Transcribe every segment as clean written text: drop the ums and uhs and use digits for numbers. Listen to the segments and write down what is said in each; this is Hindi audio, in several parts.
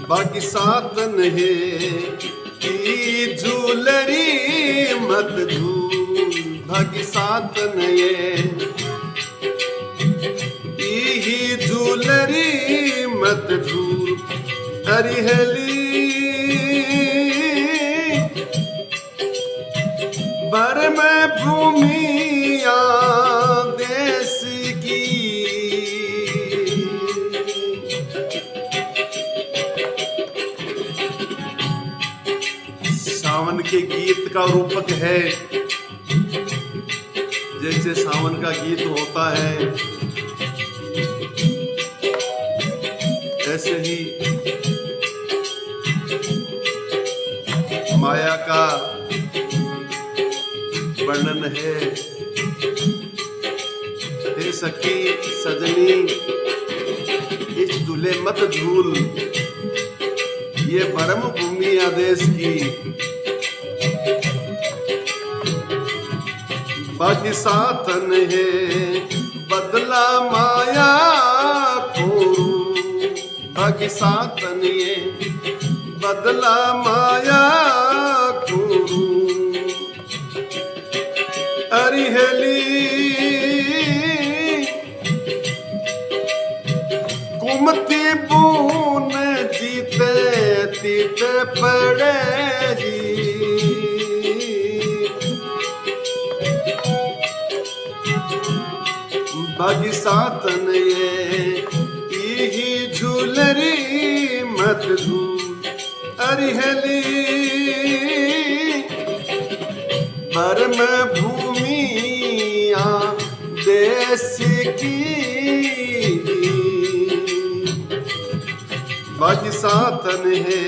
बाकी सातन है की झूलरी मत झूल। बाकी सातन है की झूलरी मत झूल। हरिहली बर में भूमिया देश की। सावन के गीत का रूपक है, जैसे सावन का गीत होता है ऐसे ही माया का वर्णन है। हे सखी सजनी इस झूले मत झूल, ये परम भूमि आदेश की। बाकी साथन है बदला माया खोरू। बाकी साथन है बदला माया खोरू। हरिहली कुमती बून जीते तीते पड़े जी। बागी सातन ये झूलरी मत झूल। हरिहली पर में भूमिया देश की। बाकी सातन है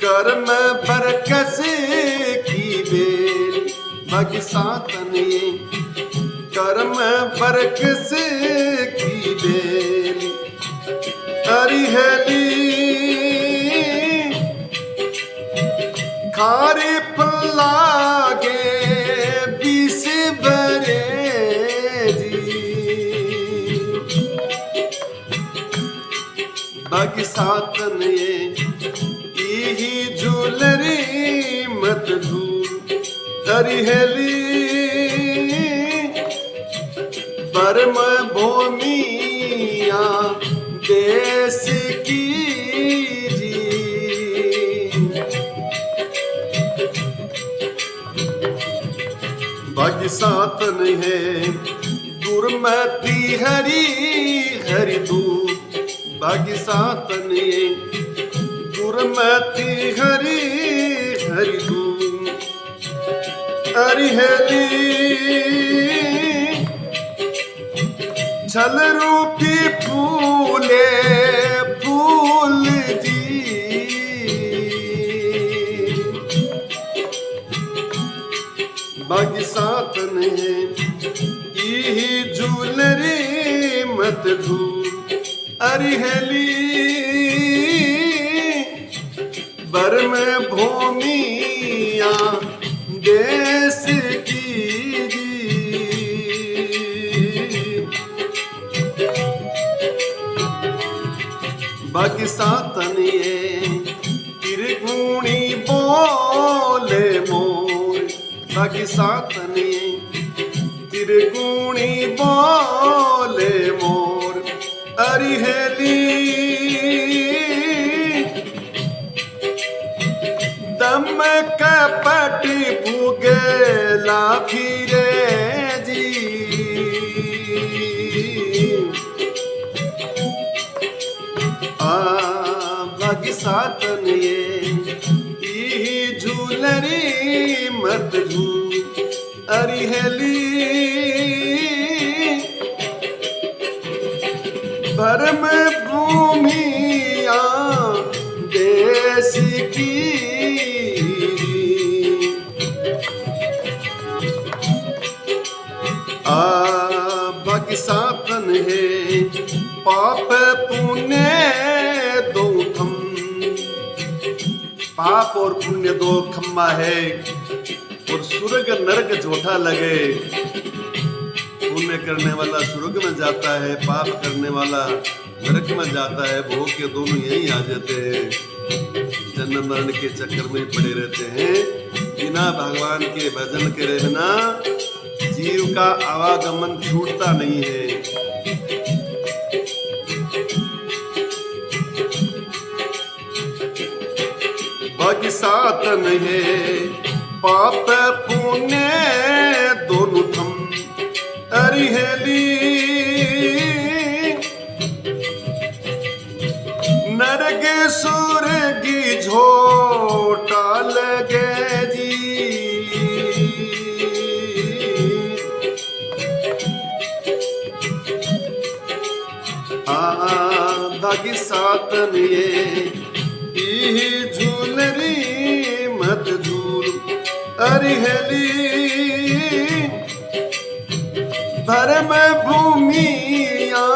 कर्म बरकस की बेल। बाकी सातन है कर्म बरकस की बेल। हरिहली खारे पल्लागे बीस बरे जी। बाकी सातन ये झूलरी मत झूल। हरिहली परम भूमिया देश की जी। बाकी सातन है दुर्मति हरि हरि दूर। बाकी सातन है दुर्मति हरि हरि दूर। हरिहली छल रूपी फूले फूल जी। बाकी सातन है ये झूलरी मत झूल। हरिहली बर में भूमिया देश की। बाकी सातन त्रिगुणी बोले मोर। बाकी सातन त्रिगुणी बोले मोर। हरिहली दम कपट भूगेला फिरे जी। बाकी सातन ये झूलरी मत झूल। हरिहली परम भूमिया देश की। बाकी सातन है पाप पुण्य दो थम। पाप और पुण्य दो खम्मा है और स्वर्ग नरक झूठा लगे। पुण्य करने वाला स्वर्ग में जाता है, पाप करने वाला नरक में जाता है, भोग के दोनों यहीं आ जाते हैं, जन्म मरण के चक्कर में पड़े रहते हैं। बिना भगवान के भजन करे बिना जीव का आवागमन छूटता नहीं है। बाकी साधन है पाप पुण्य दोनों थम अरिहेली, नरक स्वर्ग झोटा लगे जी। भागी सातन ये झूलरी मत झूल अरिहेली, धर्म भूमिया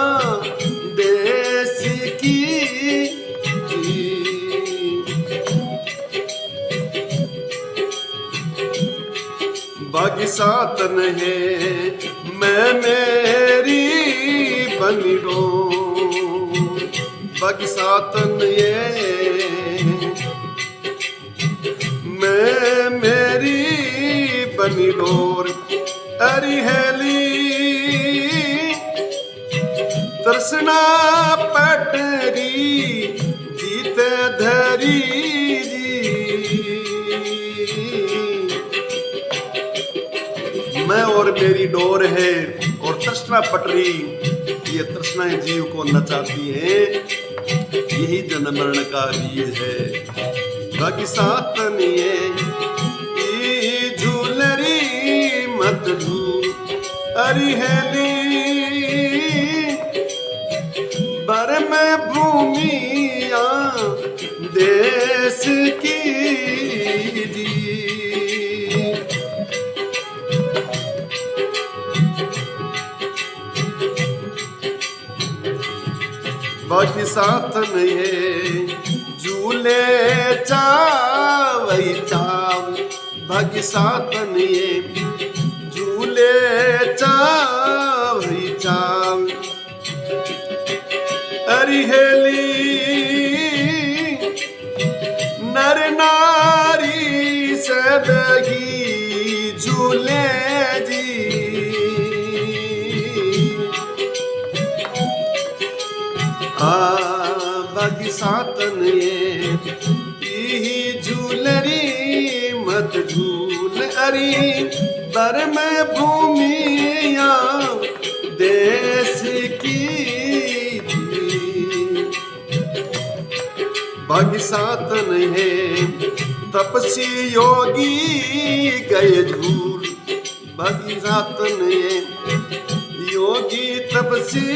देश की बाकी सातन है मैं मेरी बनी रो। बाकी सातन ये मैं मेरी बनी डोर अरिहेली, तृष्णा पटरी जीते धरी जी। मैं और मेरी डोर है और तृष्णा पटरी, ये तृष्णाएं जीव को नचाती हैं, यही जन्म मरण का बीज है। बाकी सातन ये झूलरी मत झूल अरिहेली, बरम भूमिया देश की जी। बाकी साथन ये झूले चावई चाव। बाकी साथन ये झूले चावई चाव अरिहेली, नर नारी सबगी झूले जी। बाकी सातन ये झूलरी मत झूल अरी, धर्म भूमिया देश की। बाकी सातन है तपसी योगी गए झूल। बाकी सातन है योगी तपसी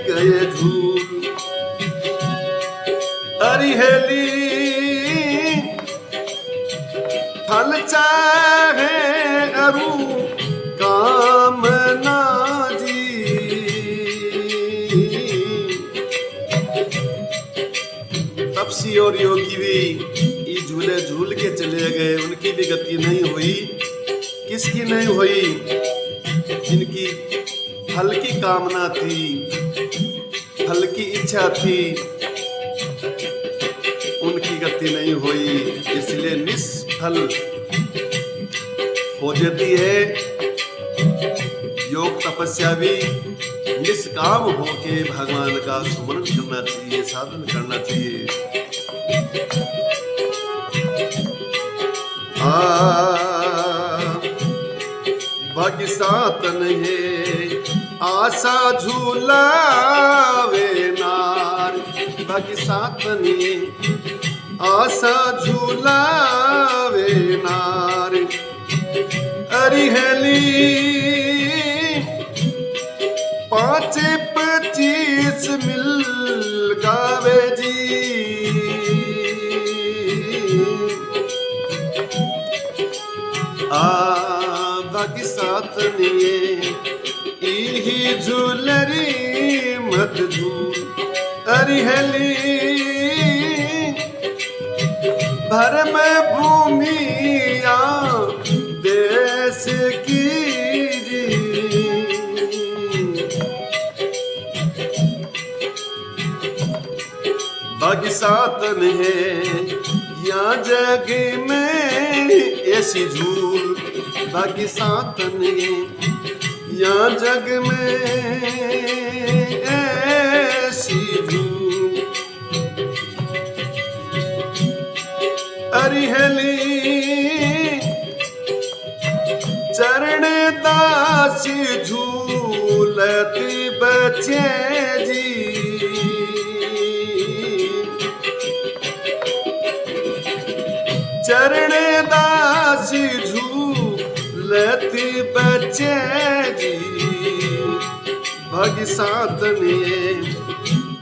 गए झूल अरिहेली, फल चाहे अरु काम ना जी। तपसी और योगी भी ये झूले झूल के चले गए, उनकी भी गति नहीं हुई। किसकी नहीं हुई? जिनकी फल की कामना थी, फल की इच्छा थी, उनकी गति नहीं हुई, इसलिए निष्फल हो जाती है। योग तपस्या भी निष्काम होके भगवान का सुमरण करना चाहिए, साधन करना चाहिए। बाकी सातन है आशा झूलावे नार। बाकी सातन है आशा झूलावे नार अरिहेली, 5-25 मिल गावे जी। बाकी सातन ये झूलरी मत झूल अरिहेली, भरम भूमिया देश की जी। बाकी सातन है यहाँ जग में ऐसी झूल, बाकी सातन है यहाँ जग में ऐसी झूल। अरिहली चरण दासी झूलती बचे जी, चरण दासी झूलती बचे जी। भाग्य सातन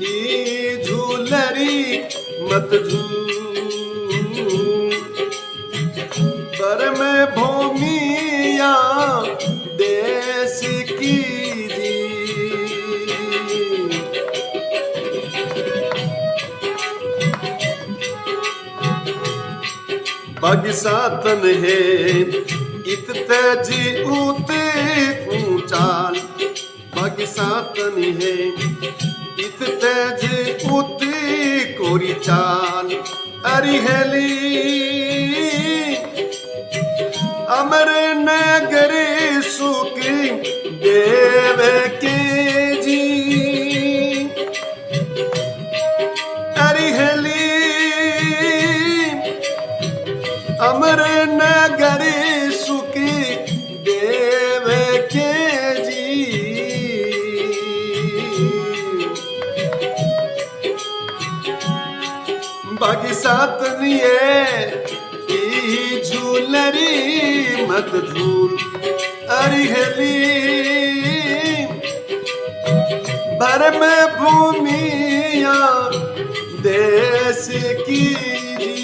ई झूलरी मत झूल, पर में भूमिया देश की जी। भाग्य सातन है इत तेजी ऊते ऊंचाल, भाग्य सातन है इत तेजी ऊते कोरी चाल। अरिहली अमर नगर सुख देव के जी, अरिहली अमर नगर सुख देव के जी। बाकी सातनिए ई झूलरी मत झूल, अरिहली भर में भूमिया देश की जी।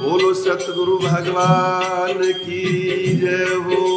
बोलो सतगुरु भगवान की जय हो।